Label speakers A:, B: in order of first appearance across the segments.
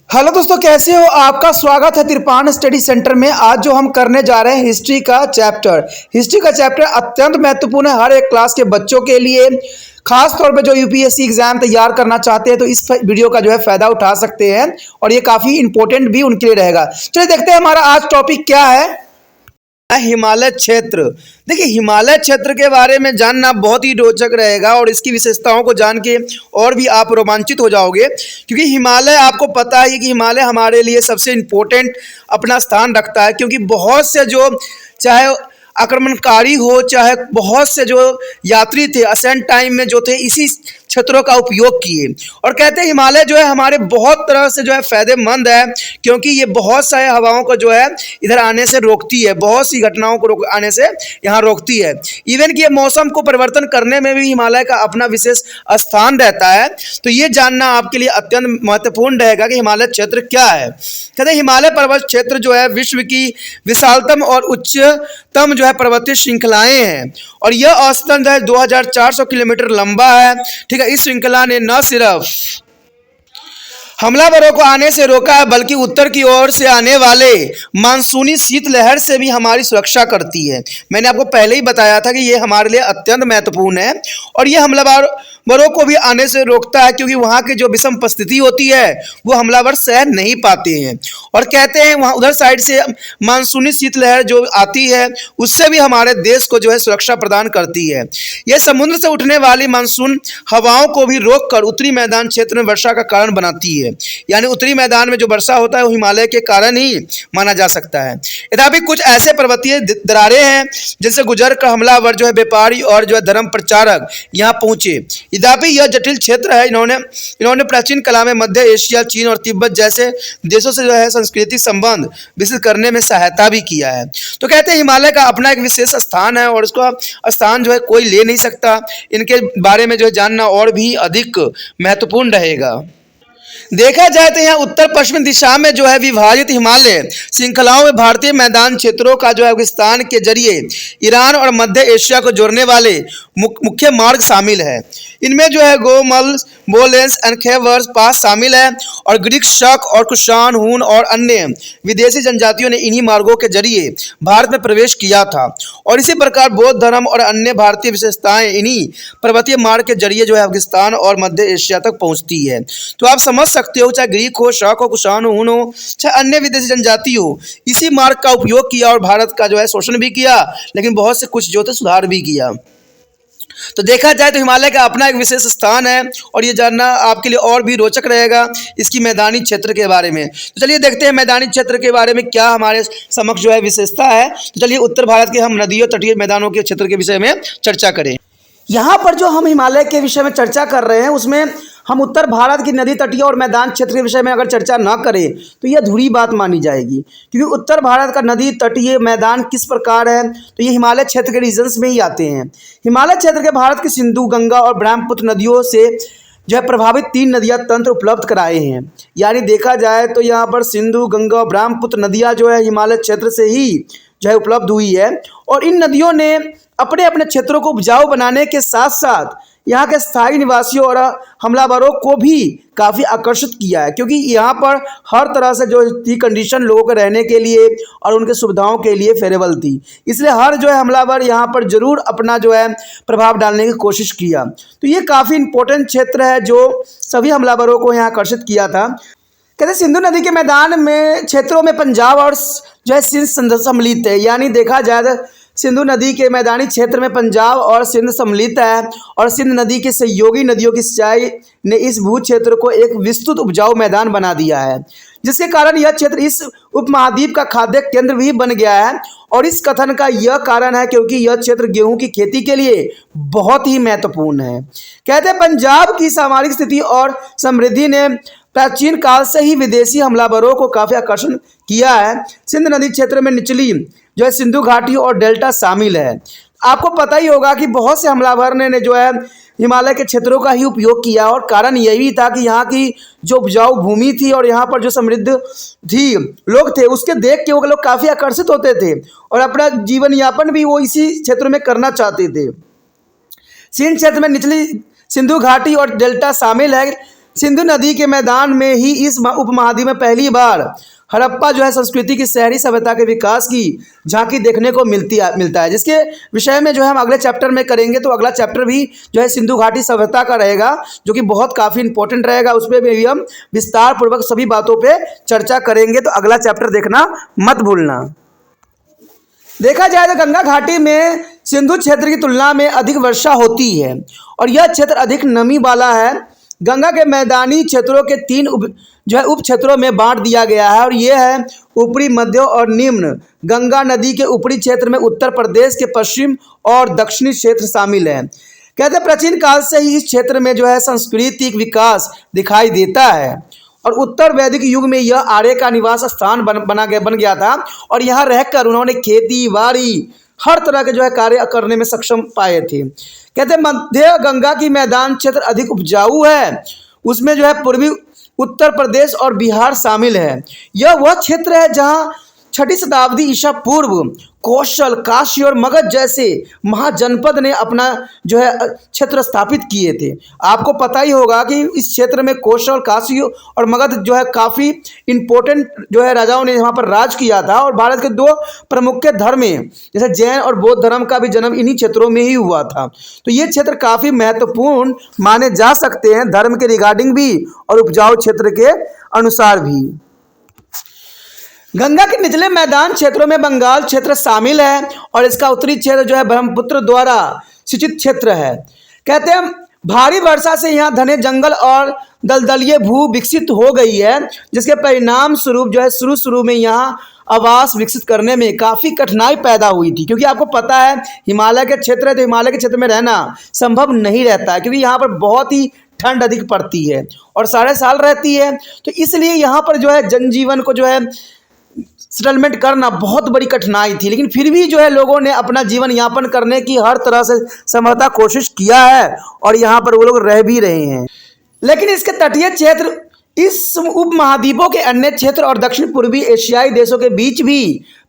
A: Hello दोस्तों, कैसे हो? आपका स्वागत है तिरपान स्टडी सेंटर में। आज जो हम करने जा रहे हैं हिस्ट्री का चैप्टर अत्यंत महत्वपूर्ण है हर एक क्लास के बच्चों के लिए। खास तौर पे जो यूपीएससी एग्जाम तैयार करना चाहते हैं तो इस वीडियो का जो है फायदा उठा सकते हैं और ये काफ़ी इंपॉर्टेंट भी उनके लिए रहेगा। चलिए देखते हैं हमारा आज टॉपिक क्या है। हिमालय क्षेत्र। देखिए, हिमालय क्षेत्र के बारे में जानना बहुत ही रोचक रहेगा और इसकी विशेषताओं को जान के और भी आप रोमांचित हो जाओगे, क्योंकि हिमालय आपको पता है कि हिमालय हमारे लिए सबसे इम्पोर्टेंट अपना स्थान रखता है। क्योंकि बहुत से जो चाहे आक्रमणकारी हो, चाहे बहुत से जो यात्री थे असेंट टाइम में जो थे इसी क्षेत्रों का उपयोग किए। और कहते हैं हिमालय जो है हमारे बहुत तरह से जो है फायदेमंद है, क्योंकि ये बहुत सारे हवाओं को जो है इधर आने से रोकती है, बहुत सी घटनाओं को आने से यहाँ रोकती है। इवन कि ये मौसम को परिवर्तन करने में भी हिमालय का अपना विशेष स्थान रहता है। तो ये जानना आपके लिए अत्यंत महत्वपूर्ण रहेगा कि हिमालय क्षेत्र क्या है। कहते हैं हिमालय पर्वत क्षेत्र जो है विश्व की विशालतम और उच्चतम जो है पर्वतीय श्रृंखलाएं हैं और यह औसतन जो है 2400 किलोमीटर लंबा है। ठीक है, इस श्रृंखला ने न सिर्फ हमलावरों को आने से रोका है बल्कि उत्तर की ओर से आने वाले मानसूनी शीतलहर से भी हमारी सुरक्षा करती है। मैंने आपको पहले ही बताया था कि ये हमारे लिए अत्यंत महत्वपूर्ण है और ये हमलावरों को भी आने से रोकता है, क्योंकि वहाँ की जो विषम परिस्थिति होती है वो हमलावर सह नहीं पाते हैं। और कहते हैं वहाँ उधर साइड से मानसूनी शीतलहर जो आती है उससे भी हमारे देश को जो है सुरक्षा प्रदान करती है। ये समुद्र से उठने वाली मानसून हवाओं को भी रोककर उत्तरी मैदान क्षेत्र में वर्षा का कारण बनाती है। यानी उत्तरी मैदान में जो वर्षा होता है वो हिमालय के कारण ही माना जा सकता है। यद्यपि कुछ ऐसे पर्वतीय दरारें हैं जिनसे गुजर कर हमलावर जो है व्यापारी और जो है धर्म प्रचारक यहाँ पहुंचे। यद्यपि यह जटिल क्षेत्र है। इन्होंने प्राचीन काल में मध्य एशिया, चीन और तिब्बत जैसे देशों से जो है सांस्कृतिक संबंध विकसित करने में सहायता भी किया है। तो कहते हैं हिमालय का अपना एक विशेष स्थान है और उसका स्थान जो है कोई ले नहीं सकता। इनके बारे में जो है जानना और भी अधिक महत्वपूर्ण रहेगा। देखा जाए तो यहाँ उत्तर पश्चिम दिशा में जो है विभाजित हिमालय श्रृंखलाओं में भारतीय मैदान क्षेत्रों का जो है पाकिस्तान के जरिए ईरान और मध्य एशिया को जोड़ने वाले मुख्य मार्ग शामिल है। इनमें जो है गोमल, बोलेंस एंड खैबर पास शामिल है और ग्रीक, शक और कुषाण, हून और अन्य विदेशी जनजातियों ने इन्हीं मार्गों के जरिए भारत में प्रवेश किया था। और इसी प्रकार बौद्ध धर्म और अन्य भारतीय विशेषताएं इन्हीं पर्वतीय मार्ग के जरिए जो है पाकिस्तान और मध्य एशिया तक पहुंचती है। तो आप समझ सकते हो, चाहे ग्रीक हो, शक हो, कुषाण हो, हून हो, चाहे अन्य विदेशी जनजाति हो, इसी मार्ग का उपयोग किया और भारत का जो है शोषण भी किया, लेकिन बहुत से कुछ जो थे सुधार भी किया। तो देखा जाए तो हिमालय का अपना एक विशेष स्थान है और ये जानना आपके लिए और भी रोचक रहेगा इसकी मैदानी क्षेत्र के बारे में। तो चलिए देखते हैं मैदानी क्षेत्र के बारे में क्या हमारे समक्ष जो है विशेषता है। तो चलिए उत्तर भारत के हम नदियों, तटीय मैदानों के क्षेत्र के विषय में चर्चा करें। यहाँ पर जो हम हिमालय के विषय में चर्चा कर रहे हैं उसमें हम उत्तर भारत की नदी, तटीय और मैदान क्षेत्र के विषय में अगर चर्चा न करें तो यह अधूरी बात मानी जाएगी। क्योंकि उत्तर भारत का नदी, तटीय, मैदान किस प्रकार है तो ये हिमालय क्षेत्र के रीजन्स में ही आते हैं। हिमालय क्षेत्र के भारत की सिंधु, गंगा और ब्रह्मपुत्र नदियों से जो है प्रभावित 3 नदियाँ तंत्र उपलब्ध कराए हैं। यानी देखा जाए तो यहाँ पर सिंधु, गंगा और ब्रह्मपुत्र नदियाँ जो है हिमालय क्षेत्र से ही जो है उपलब्ध हुई है। और इन नदियों ने अपने अपने क्षेत्रों को उपजाऊ बनाने के साथ साथ यहाँ के स्थायी निवासियों और हमलावरों को भी काफ़ी आकर्षित किया है, क्योंकि यहाँ पर हर तरह से जो थी कंडीशन लोगों के रहने के लिए और उनके सुविधाओं के लिए फेवरेबल थी। इसलिए हर जो है हमलावर यहाँ पर जरूर अपना जो है प्रभाव डालने की कोशिश किया। तो ये काफ़ी इंपॉर्टेंट क्षेत्र है जो सभी हमलावरों को यहाँ आकर्षित किया था। कहते सिंधु नदी के मैदान में क्षेत्रों में पंजाब और जो है सिंध सम्मिलित है। यानी देखा जाए तो सिंधु नदी के मैदानी क्षेत्र में पंजाब और सिंध सम्मिलित है और सिंध नदी की सहयोगी नदियों की सिंचाई ने इस भू क्षेत्र को एक विस्तृत उपजाऊ मैदान बना दिया है, जिसके कारण यह क्षेत्र इस उपमहाद्वीप का खाद्य केंद्र भी बन गया है। और इस कथन का यह कारण है क्योंकि यह क्षेत्र गेहूं की खेती के लिए बहुत ही महत्वपूर्ण है। कहते हैं पंजाब की सामरिक स्थिति और समृद्धि ने प्राचीन काल से ही विदेशी हमलावरों को काफ़ी आकर्षण किया है। सिंध नदी क्षेत्र में निचली जो है सिंधु घाटी और डेल्टा शामिल है। आपको पता ही होगा कि बहुत से हमलावर ने जो है हिमालय के क्षेत्रों का ही उपयोग किया और कारण यही था कि यहाँ की जो उपजाऊ भूमि थी और यहाँ पर जो समृद्ध थी लोग थे उसके देख के वो लोग काफ़ी आकर्षित होते थे और अपना जीवन यापन भी वो इसी क्षेत्र में करना चाहते थे। सिंध क्षेत्र में निचली सिंधु घाटी और डेल्टा शामिल है। सिंधु नदी के मैदान में ही इस उपमहाद्वीप में पहली बार हड़प्पा जो है संस्कृति की शहरी सभ्यता के विकास की झांकी देखने को मिलता है, जिसके विषय में जो है हम अगले चैप्टर में करेंगे। तो अगला चैप्टर भी जो है सिंधु घाटी सभ्यता का रहेगा, जो कि बहुत काफ़ी इंपॉर्टेंट रहेगा। उसमें भी हम विस्तार पूर्वक सभी बातों पे चर्चा करेंगे, तो अगला चैप्टर देखना मत भूलना। देखा जाए तो गंगा घाटी में सिंधु क्षेत्र की तुलना में अधिक वर्षा होती है और यह क्षेत्र अधिक नमी वाला है। गंगा के मैदानी क्षेत्रों के तीन उप क्षेत्रों में बांट दिया गया है और ये है ऊपरी, मध्य और निम्न। गंगा नदी के ऊपरी क्षेत्र में उत्तर प्रदेश के पश्चिम और दक्षिणी क्षेत्र शामिल है। कहते हैं प्राचीन काल से ही इस क्षेत्र में जो है सांस्कृतिक विकास दिखाई देता है और उत्तर वैदिक युग में यह आर्य का निवास स्थान बन गया था और यहाँ रहकर उन्होंने खेती बाड़ी हर तरह के जो है कार्य करने में सक्षम पाए थे। कहते हैं मध्य गंगा की मैदान क्षेत्र अधिक उपजाऊ है, उसमें जो है पूर्वी उत्तर प्रदेश और बिहार शामिल है। यह वह क्षेत्र है जहाँ 6वीं शताब्दी ईसा पूर्व कौशल, काशी और मगध जैसे महाजनपद ने अपना जो है क्षेत्र स्थापित किए थे। आपको पता ही होगा कि इस क्षेत्र में कौशल, काशी और मगध जो है काफ़ी इम्पोर्टेंट जो है राजाओं ने यहाँ पर राज किया था और भारत के 2 प्रमुख धर्म जैसे जैन और बौद्ध धर्म का भी जन्म इन्हीं क्षेत्रों में ही हुआ था। तो ये क्षेत्र काफ़ी महत्वपूर्ण माने जा सकते हैं, धर्म के रिगार्डिंग भी और उपजाऊ क्षेत्र के अनुसार भी। गंगा के निचले मैदान क्षेत्रों में बंगाल क्षेत्र शामिल है और इसका उत्तरी क्षेत्र जो है ब्रह्मपुत्र द्वारा सिंचित क्षेत्र है। कहते हैं भारी वर्षा से यहाँ घने जंगल और दलदलीय भू विकसित हो गई है, जिसके परिणाम स्वरूप जो है शुरू में यहाँ आवास विकसित करने में काफ़ी कठिनाई पैदा हुई थी, क्योंकि आपको पता है हिमालय के क्षेत्र है तो हिमालय के क्षेत्र में रहना संभव नहीं रहता है, क्योंकि यहाँ पर बहुत ही ठंड अधिक पड़ती है और सारे साल रहती है। तो इसलिए यहाँ पर जो है जनजीवन को जो है सेटलमेंट करना बहुत बड़ी कठिनाई थी, लेकिन फिर भी जो है लोगों ने अपना जीवन यापन करने की हर तरह से संभवतः कोशिश किया है और यहाँ पर वो लोग रह भी रहे हैं। लेकिन इसके तटीय क्षेत्र इस उपमहाद्वीपों के अन्य क्षेत्र और दक्षिण पूर्वी एशियाई देशों के बीच भी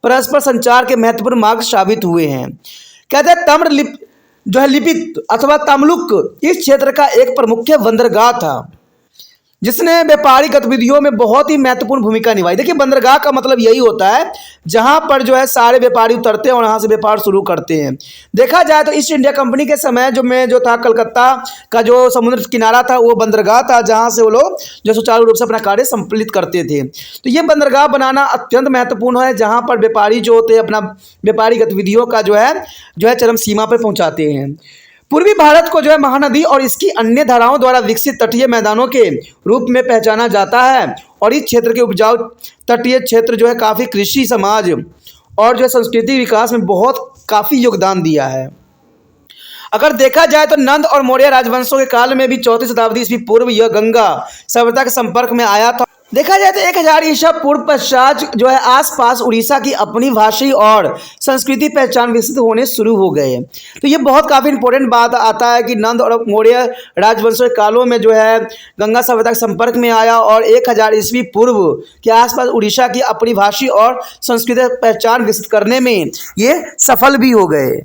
A: परस्पर संचार के महत्वपूर्ण मार्ग साबित हुए हैं। कहते हैं तम्र जो है लिपित अथवा तमलुक इस क्षेत्र का एक प्रमुख बंदरगाह था, जिसने व्यापारिक गतिविधियों में बहुत ही महत्वपूर्ण भूमिका निभाई। देखिए बंदरगाह का मतलब यही होता है जहां पर जो है सारे व्यापारी उतरते हैं और वहां से व्यापार शुरू करते हैं। देखा जाए तो ईस्ट इंडिया कंपनी के समय जो था कलकत्ता का जो समुद्र किनारा था वो बंदरगाह था, जहां से वो लोग जो सुचारू रूप से अपना कार्य संपलित करते थे। तो ये बंदरगाह बनाना अत्यंत महत्वपूर्ण है, जहाँ पर व्यापारी जो होते हैं अपना व्यापारी गतिविधियों का जो है चरम सीमा पर पहुँचाते हैं। पूर्वी भारत को जो है महानदी और इसकी अन्य धाराओं द्वारा विकसित तटीय मैदानों के रूप में पहचाना जाता है और इस क्षेत्र के उपजाऊ तटीय क्षेत्र जो है काफ़ी कृषि, समाज और जो है संस्कृति विकास में बहुत काफ़ी योगदान दिया है। अगर देखा जाए तो नंद और मौर्य राजवंशों के काल में भी 4वीं शताब्दी ईस्वी पूर्व यह गंगा सभ्यता के संपर्क में आया था। देखा जाए तो 1000 ईसा पूर्व पश्चात जो है आसपास उड़ीसा की अपनी भाषी और संस्कृति पहचान विकसित होने शुरू हो गए। तो ये बहुत काफ़ी इंपॉर्टेंट बात आता है कि नंद और मौर्य राजवंशों के कालों में जो है गंगा सभ्यता के संपर्क में आया और 1000 ईस्वी पूर्व के आसपास उड़ीसा की अपनी भाषी और संस्कृति पहचान विकसित करने में ये सफल भी हो गए।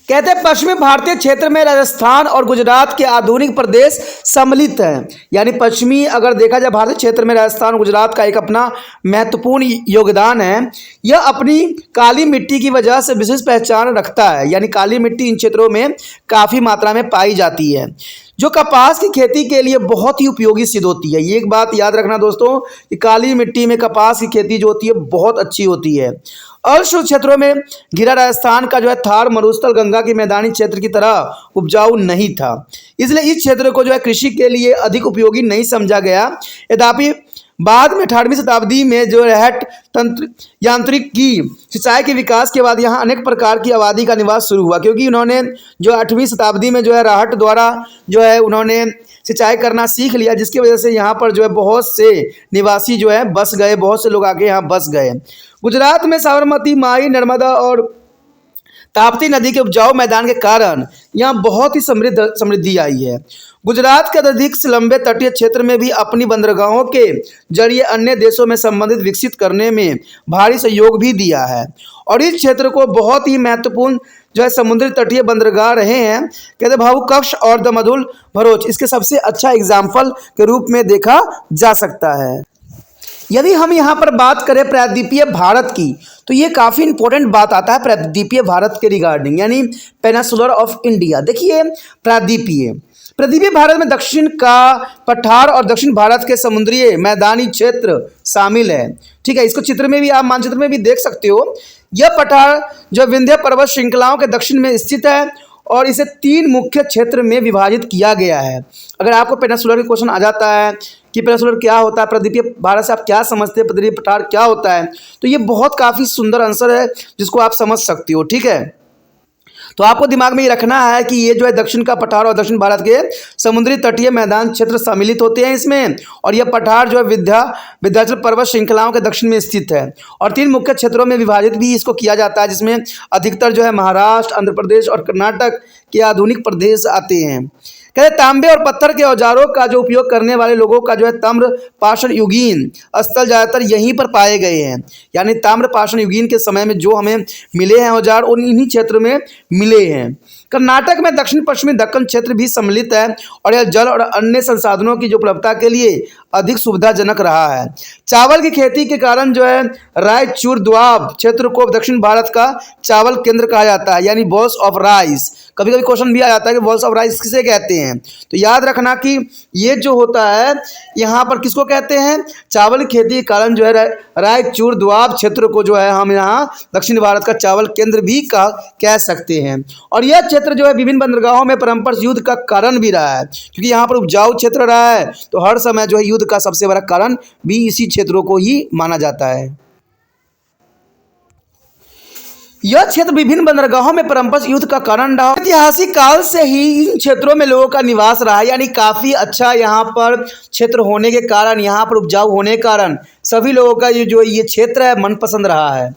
A: कहते हैं पश्चिमी भारतीय क्षेत्र में राजस्थान और गुजरात के आधुनिक प्रदेश सम्मिलित हैं। यानी पश्चिमी अगर देखा जाए भारतीय क्षेत्र में राजस्थान और गुजरात का एक अपना महत्वपूर्ण योगदान है। यह अपनी काली मिट्टी की वजह से विशेष पहचान रखता है, यानी काली मिट्टी इन क्षेत्रों में काफ़ी मात्रा में पाई जाती है, जो कपास की खेती के लिए बहुत ही उपयोगी सिद्ध होती है। ये एक बात याद रखना दोस्तों कि काली मिट्टी में कपास की खेती जो होती है बहुत अच्छी होती है। अर्ध क्षेत्रों में घिरा राजस्थान का जो है थार मरुस्थल गंगा के मैदानी क्षेत्र की तरह उपजाऊ नहीं था, इसलिए इस क्षेत्र को जो है कृषि के लिए अधिक उपयोगी नहीं समझा गया। यद्यपि बाद में 18वीं शताब्दी में जो रहट तंत्र यांत्रिक की सिंचाई के विकास के बाद यहाँ अनेक प्रकार की आबादी का निवास शुरू हुआ, क्योंकि उन्होंने जो 8वीं शताब्दी में जो है राहट द्वारा जो है उन्होंने सिंचाई करना सीख लिया, जिसकी वजह से यहाँ पर जो है बहुत से निवासी जो है बस गए, बहुत से लोग आके यहाँ बस गए। गुजरात में साबरमती, माई, नर्मदा और ताप्ती नदी के उपजाऊ मैदान के कारण यहाँ बहुत ही समृद्धि आई है। गुजरात के अधिक से लंबे तटीय क्षेत्र में भी अपनी बंदरगाहों के जरिए अन्य देशों में संबंधित विकसित करने में भारी सहयोग भी दिया है और इस क्षेत्र को बहुत ही महत्वपूर्ण जो है समुद्री तटीय बंदरगाह रहे हैं, कहते भाऊ कक्ष और दमदुल भरोच इसके सबसे अच्छा एग्जाम्पल के रूप में देखा जा सकता है। यदि हम यहाँ पर बात करें प्रायद्वीपीय भारत की, तो ये काफ़ी इंपॉर्टेंट बात आता है प्रायद्वीपीय भारत के रिगार्डिंग, यानी पेनिनसुलर ऑफ इंडिया। देखिए प्रायद्वीपीय भारत में दक्षिण का पठार और दक्षिण भारत के समुद्री मैदानी क्षेत्र शामिल है। ठीक है, इसको चित्र में भी आप मानचित्र में भी देख सकते हो। यह पठार जो विंध्य पर्वत श्रृंखलाओं के दक्षिण में स्थित है और इसे 3 मुख्य क्षेत्र में विभाजित किया गया है। अगर आपको पेनिनसुलर का क्वेश्चन आ जाता है कि पेनिनसुलर क्या होता है, प्रायद्वीपीय भारत से आप क्या समझते हैं, प्रायद्वीपीय पठार क्या होता है, तो ये बहुत काफ़ी सुंदर आंसर है जिसको आप समझ सकते हो। ठीक है, तो आपको दिमाग में ये रखना है कि ये जो है दक्षिण का पठार और दक्षिण भारत के समुद्री तटीय मैदान क्षेत्र सम्मिलित होते हैं इसमें, और यह पठार जो है विंध्याचल पर्वत श्रृंखलाओं के दक्षिण में स्थित है और 3 मुख्य क्षेत्रों में विभाजित भी इसको किया जाता है, जिसमें अधिकतर जो है महाराष्ट्र, आंध्र प्रदेश और कर्नाटक के आधुनिक प्रदेश आते हैं। कहते तांबे और पत्थर के औजारों का जो उपयोग करने वाले लोगों का जो है ताम्र पाषाण युगीन स्थल ज़्यादातर यहीं पर पाए गए हैं, यानी ताम्र पाषाण युगीन के समय में जो हमें मिले हैं औजार उन इन्हीं क्षेत्र में मिले हैं। कर्नाटक में दक्षिण पश्चिमी दक्कन क्षेत्र भी सम्मिलित है और यह जल और अन्य संसाधनों की जो उपलब्धता के लिए अधिक सुविधाजनक रहा है। चावल की खेती के कारण जो है रायचूर दोआब क्षेत्र को दक्षिण भारत का चावल केंद्र कहा जाता है, यानी बॉल्स ऑफ राइस। कभी कभी क्वेश्चन भी आ जाता है कि बॉल्स ऑफ राइस किसे कहते हैं, तो याद रखना कि ये जो होता है यहाँ पर किसको कहते हैं, चावल की खेती के कारण जो है रायचूर दोआब क्षेत्र को जो है हम यहाँ दक्षिण भारत का चावल केंद्र भी कह सकते हैं। और यह क्षेत्र जो है विभिन्न बंदरगाहों में परस्पर युद्ध का कारण भी रहा है, क्योंकि यहाँ पर उपजाऊ क्षेत्र रहा है, तो हर समय जो है युद्ध का सबसे बड़ा कारण भी इसी क्षेत्रों को ही माना जाता है। यह क्षेत्र विभिन्न बंदरगाहों में परस्पर युद्ध का कारण रहा। ऐतिहासिक काल से ही इन क्षेत्रों में लोगों का निवास रहा, यानी काफ़ी अच्छा यहाँ पर क्षेत्र होने के कारण, यहाँ पर उपजाऊ होने के कारण सभी लोगों का ये क्षेत्र है मनपसंद रहा है।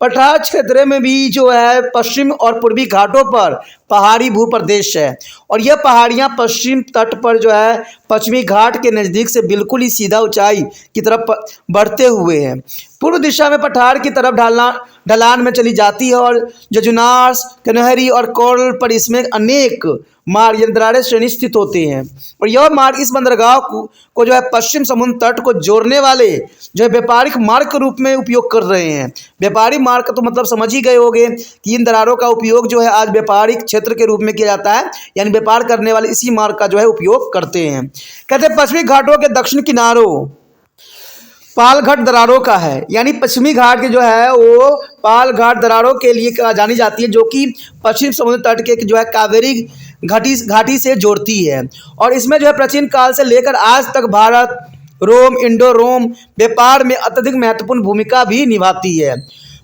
A: पठार क्षेत्र में भी जो है पश्चिम और पूर्वी घाटों पर पहाड़ी भूप्रदेश है और यह पहाड़ियाँ पश्चिम तट पर जो है पश्चिमी घाट के नज़दीक से बिल्कुल ही सीधा ऊंचाई की तरफ बढ़ते हुए हैं। पूर्व दिशा में पठार की तरफ ढलान में चली जाती है और जजुनार, कन्हरी और कोरल पर इसमें अनेक मार्ग यानी दरारें श्रेणी स्थित होते हैं और यह मार्ग इस बंदरगाह को जो है पश्चिम समुद्र तट को जोड़ने वाले जो है व्यापारिक मार्ग के रूप में उपयोग कर रहे हैं। व्यापारिक मार्ग का तो मतलब समझ ही गए होंगे कि इन दरारों का उपयोग जो है आज व्यापारिक क्षेत्र के रूप में किया जाता है, यानी व्यापार करने वाले इसी मार्ग का जो है उपयोग करते हैं। कहते हैं पश्चिमी घाटों के दक्षिण किनारों पालघाट दरारों का है, यानी पश्चिमी घाट के जो है वो पालघाट दरारों के लिए जानी जाती है, जो कि पश्चिम समुद्र तट के जो है कावेरी घाटी से जोड़ती है और इसमें जो है प्राचीन काल से लेकर आज तक भारत, रोम, इंडो रोम व्यापार में अत्यधिक महत्वपूर्ण भूमिका भी निभाती है।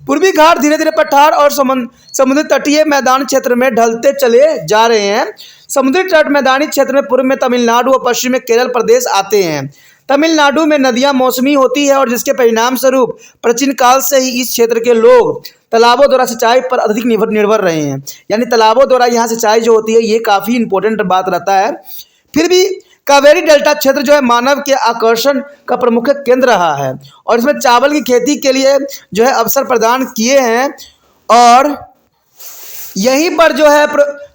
A: पूर्वी घाट धीरे धीरे पठार और समुद्री तटीय मैदान क्षेत्र में ढलते चले जा रहे हैं। समुद्री तट मैदानी क्षेत्र में पूर्व में तमिलनाडु और पश्चिम में केरल प्रदेश आते हैं। तमिलनाडु में नदियां मौसमी होती है और जिसके परिणाम स्वरूप प्राचीन काल से ही इस क्षेत्र के लोग तालाबों द्वारा सिंचाई पर अधिक निर्भर रहे हैं, यानी तालाबों द्वारा यहाँ सिंचाई जो होती है ये काफ़ी इंपॉर्टेंट बात रहता है। फिर भी कावेरी डेल्टा क्षेत्र जो है मानव के आकर्षण का प्रमुख केंद्र रहा है और इसमें चावल की खेती के लिए जो है अवसर प्रदान किए हैं और यहीं पर जो है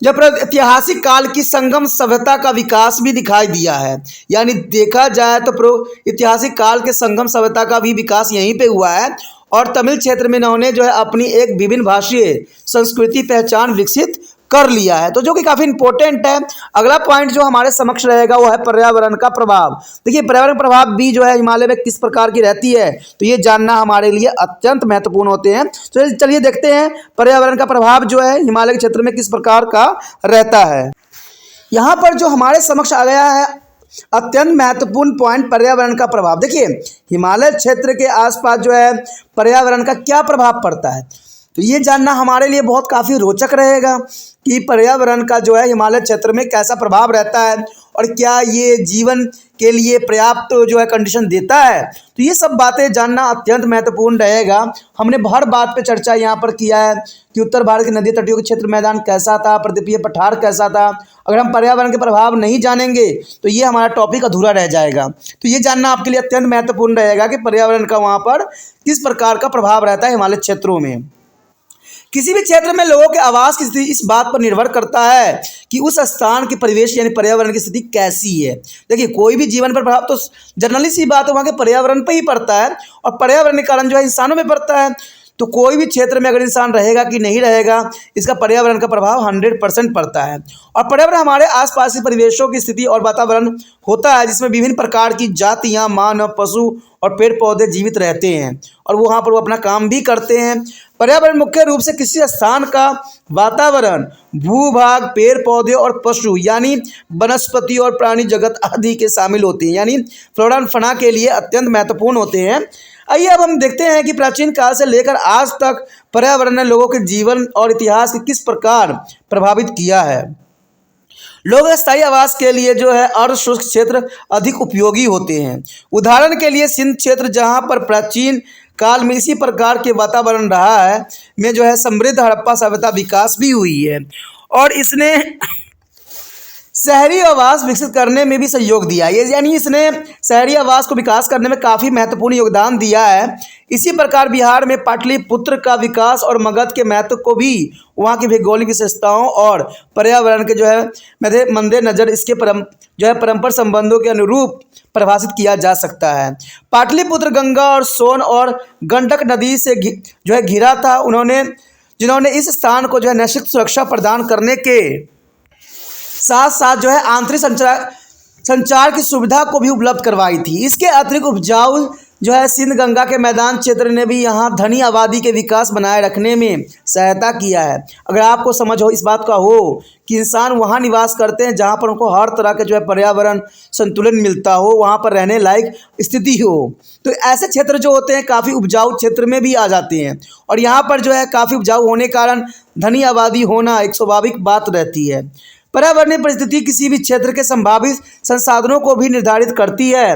A: जब ऐतिहासिक काल की संगम सभ्यता का विकास भी दिखाई दिया है, यानी देखा जाए तो ऐतिहासिक काल के संगम सभ्यता का भी विकास यहीं पे हुआ है और तमिल क्षेत्र में इन्होंने जो है अपनी एक विभिन्न भाषीय संस्कृति पहचान विकसित कर लिया है, तो जो कि काफ़ी इंपॉर्टेंट है। अगला पॉइंट जो हमारे समक्ष रहेगा वो है पर्यावरण का प्रभाव। देखिए पर्यावरण प्रभाव भी जो है हिमालय में किस प्रकार की रहती है, तो ये जानना हमारे लिए अत्यंत महत्वपूर्ण होते हैं। तो चलिए देखते हैं पर्यावरण का प्रभाव जो है हिमालय के क्षेत्र में किस प्रकार का रहता है। यहाँ पर जो हमारे समक्ष आ गया है अत्यंत महत्वपूर्ण पॉइंट पर्यावरण का प्रभाव। देखिए हिमालय क्षेत्र के आसपास जो है पर्यावरण का क्या प्रभाव पड़ता है, तो ये जानना हमारे लिए बहुत काफ़ी रोचक रहेगा कि पर्यावरण का जो है हिमालय क्षेत्र में कैसा प्रभाव रहता है और क्या ये जीवन के लिए पर्याप्त जो है कंडीशन देता है। तो ये सब बातें जानना अत्यंत महत्वपूर्ण रहेगा। हमने हर बात पे चर्चा यहाँ पर किया है कि उत्तर भारत के नदी तटीय क्षेत्र मैदान कैसा था, प्रायद्वीपीय पठार कैसा था। अगर हम पर्यावरण के प्रभाव नहीं जानेंगे तो ये हमारा टॉपिक अधूरा रह जाएगा। तो ये जानना आपके लिए अत्यंत महत्वपूर्ण रहेगा कि पर्यावरण का वहाँ पर किस प्रकार का प्रभाव रहता है हिमालय क्षेत्रों में। किसी भी क्षेत्र में लोगों के आवास की स्थिति इस बात पर निर्भर करता है कि उस स्थान की परिवेश यानी पर्यावरण की स्थिति कैसी है। देखिए, कोई भी जीवन पर प्रभाव तो जनरली सी बात है वहाँ के पर्यावरण पर ही पड़ता है, और पर्यावरण के कारण जो है इंसानों में पड़ता है। तो कोई भी क्षेत्र में अगर इंसान रहेगा कि नहीं रहेगा, इसका पर्यावरण का प्रभाव 100% पड़ता है। और पर्यावरण हमारे आसपास के परिवेशों की स्थिति और वातावरण होता है जिसमें विभिन्न प्रकार की जातियाँ, मानव, पशु और पेड़ पौधे जीवित रहते हैं और वहाँ पर वो अपना काम भी करते हैं। पर्यावरण मुख्य रूप से किसी स्थान का वातावरण, भूभाग, पेड़ पौधे और पशु यानी वनस्पति और प्राणी जगत आदि के शामिल होते हैं, यानी फ्लोरा और फौना के लिए अत्यंत महत्वपूर्ण होते हैं। आइए अब हम देखते हैं कि प्राचीन काल से लेकर आज तक पर्यावरण ने लोगों के जीवन और इतिहास को किस प्रकार प्रभावित किया है। लोग स्थायी आवास के लिए जो है अर्ध शुष्क क्षेत्र अधिक उपयोगी होते हैं। उदाहरण के लिए सिंध क्षेत्र, जहां पर प्राचीन काल में इसी प्रकार के वातावरण रहा है, में जो है समृद्ध हड़प्पा सभ्यता विकास भी हुई है और इसने शहरी आवास विकसित करने में भी सहयोग दिया है। यानी इसने शहरी आवास को विकास करने में काफ़ी महत्वपूर्ण योगदान दिया है। इसी प्रकार बिहार में पाटलिपुत्र का विकास और मगध के महत्व को भी वहाँ की भौगोलिक विशेषताओं और पर्यावरण के जो है मद्देनजर इसके परस्पर संबंधों के अनुरूप परिभाषित किया जा सकता है। पाटलिपुत्र गंगा और सोन और गंडक नदी से जो है घिरा था, जिन्होंने इस स्थान को जो है नैसर्गिक सुरक्षा प्रदान करने के साथ साथ जो है आंतरिक संचार की सुविधा को भी उपलब्ध करवाई थी। इसके अतिरिक्त उपजाऊ जो है सिंध गंगा के मैदान क्षेत्र ने भी यहाँ धनी आबादी के विकास बनाए रखने में सहायता किया है। अगर आपको समझ हो इस बात का हो कि इंसान वहाँ निवास करते हैं जहाँ पर उनको हर तरह के जो है पर्यावरण संतुलन मिलता हो, वहाँ पर रहने लायक स्थिति हो, तो ऐसे क्षेत्र जो होते हैं काफ़ी उपजाऊ क्षेत्र में भी आ जाते हैं। और यहाँ पर जो है काफ़ी उपजाऊ होने के कारण धनी आबादी होना एक स्वाभाविक बात रहती है। पर्यावरणीय परिस्थिति किसी भी क्षेत्र के संभावित संसाधनों को भी निर्धारित करती है।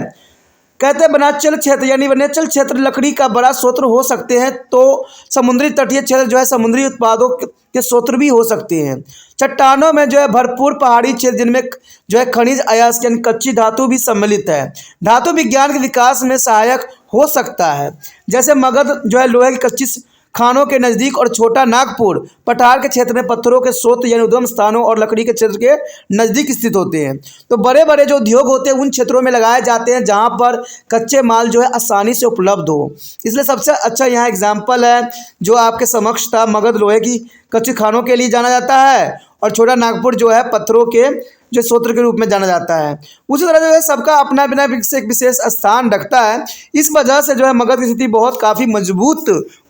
A: कहते हैं वनांचल क्षेत्र यानी वनांचल क्षेत्र लकड़ी का बड़ा स्रोत हो सकते हैं, तो समुद्री तटीय क्षेत्र जो है समुद्री उत्पादों के स्रोत भी हो सकते हैं। चट्टानों में जो है भरपूर पहाड़ी क्षेत्र जिनमें जो है खनिज अयस्क यानी कच्ची धातु भी सम्मिलित है, धातु विज्ञान के विकास में सहायक हो सकता है। जैसे मगध जो है लोहे की कच्ची खानों के नज़दीक और छोटा नागपुर पठार के क्षेत्र में पत्थरों के स्रोत यानी उद्गम स्थानों और लकड़ी के क्षेत्र के नज़दीक स्थित होते हैं। तो बड़े बड़े जो उद्योग होते हैं उन क्षेत्रों में लगाए जाते हैं जहां पर कच्चे माल जो है आसानी से उपलब्ध हो। इसलिए सबसे अच्छा यहाँ एग्जाम्पल है जो आपके समक्ष था, मगध लोहे की कच्ची खानों के लिए जाना जाता है और छोटा नागपुर जो है पत्थरों के जो स्रोत के रूप में जाना जाता है। उसी तरह जो है सबका अपना अपना एक विशेष स्थान रखता है। इस वजह से जो है मगध की स्थिति बहुत काफ़ी मजबूत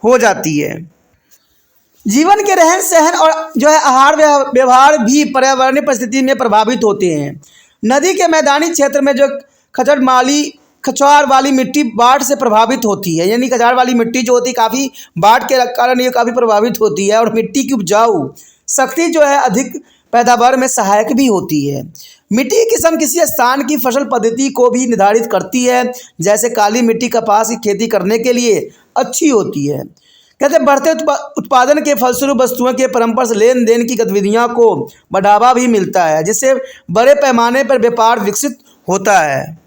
A: हो जाती है। जीवन के रहन सहन और जो है आहार व्यवहार भी पर्यावरणीय परिस्थिति में प्रभावित होते हैं। नदी के मैदानी क्षेत्र में जो खचार वाली मिट्टी बाढ़ से प्रभावित होती है, यानी खचार वाली मिट्टी जो होती है काफ़ी बाढ़ के कारण ये काफ़ी प्रभावित होती है और मिट्टी की उपजाऊ शक्ति जो है अधिक पैदावार में सहायक भी होती है। मिट्टी की किस्म किसी स्थान की फसल पद्धति को भी निर्धारित करती है। जैसे काली मिट्टी कपास की खेती करने के लिए अच्छी होती है। कहते हैं बढ़ते उत्पादन के फलस्वरूप वस्तुओं के परस्पर से लेन देन की गतिविधियों को बढ़ावा भी मिलता है, जिससे बड़े पैमाने पर व्यापार विकसित होता है।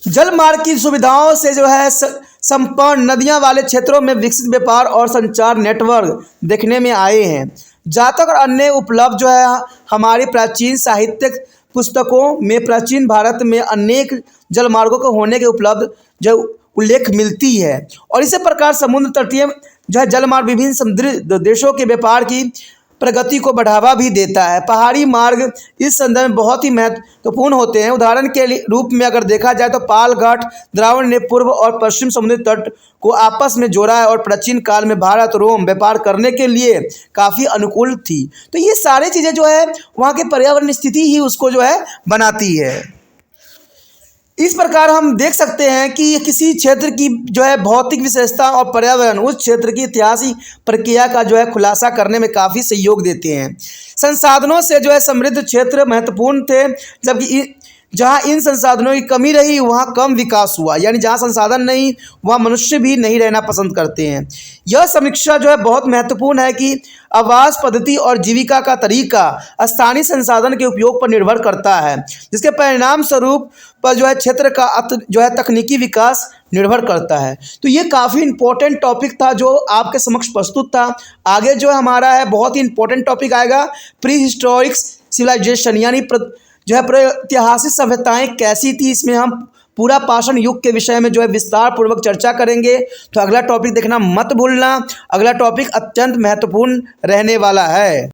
A: जल मार्ग की सुविधाओं से जो है संपन्न नदियां वाले क्षेत्रों में विकसित व्यापार और संचार नेटवर्क देखने में आए हैं। जातक और अन्य उपलब्ध जो है हमारी प्राचीन साहित्यिक पुस्तकों में प्राचीन भारत में अनेक जलमार्गों के होने के उपलब्ध जो उल्लेख मिलती है और इसी प्रकार समुद्र तटीय जो है जलमार्ग विभिन्न समुद्री देशों के व्यापार की प्रगति को बढ़ावा भी देता है। पहाड़ी मार्ग इस संदर्भ में बहुत ही महत्वपूर्ण होते हैं। उदाहरण के रूप में अगर देखा जाए तो पाल घाट द्रावण ने पूर्व और पश्चिम समुद्री तट को आपस में जोड़ा है और प्राचीन काल में भारत रोम व्यापार करने के लिए काफ़ी अनुकूल थी। तो ये सारी चीज़ें जो है वहाँ के पर्यावरण स्थिति ही उसको जो है बनाती है। इस प्रकार हम देख सकते हैं कि किसी क्षेत्र की जो है भौतिक विशेषता और पर्यावरण उस क्षेत्र की ऐतिहासिक प्रक्रिया का जो है खुलासा करने में काफ़ी सहयोग देते हैं। संसाधनों से जो है समृद्ध क्षेत्र महत्वपूर्ण थे, जबकि जहाँ इन संसाधनों की कमी रही वहाँ कम विकास हुआ, यानी जहाँ संसाधन नहीं वहाँ मनुष्य भी नहीं रहना पसंद करते हैं। यह समीक्षा जो है बहुत महत्वपूर्ण है कि आवास पद्धति और जीविका का तरीका स्थानीय संसाधन के उपयोग पर निर्भर करता है, जिसके परिणाम स्वरूप पर जो है क्षेत्र का जो है तकनीकी विकास निर्भर करता है। तो ये काफ़ी इम्पोर्टेंट टॉपिक था जो आपके समक्ष प्रस्तुत था। आगे जो हमारा है बहुत ही इम्पोर्टेंट टॉपिक आएगा, प्री हिस्टोरिक सिविलाइजेशन, यानी जो है प्रागैतिहासिक सभ्यताएं कैसी थी। इसमें हम पूरा पाषाण युग के विषय में जो है विस्तार पूर्वक चर्चा करेंगे। तो अगला टॉपिक देखना मत भूलना, अगला टॉपिक अत्यंत महत्वपूर्ण रहने वाला है।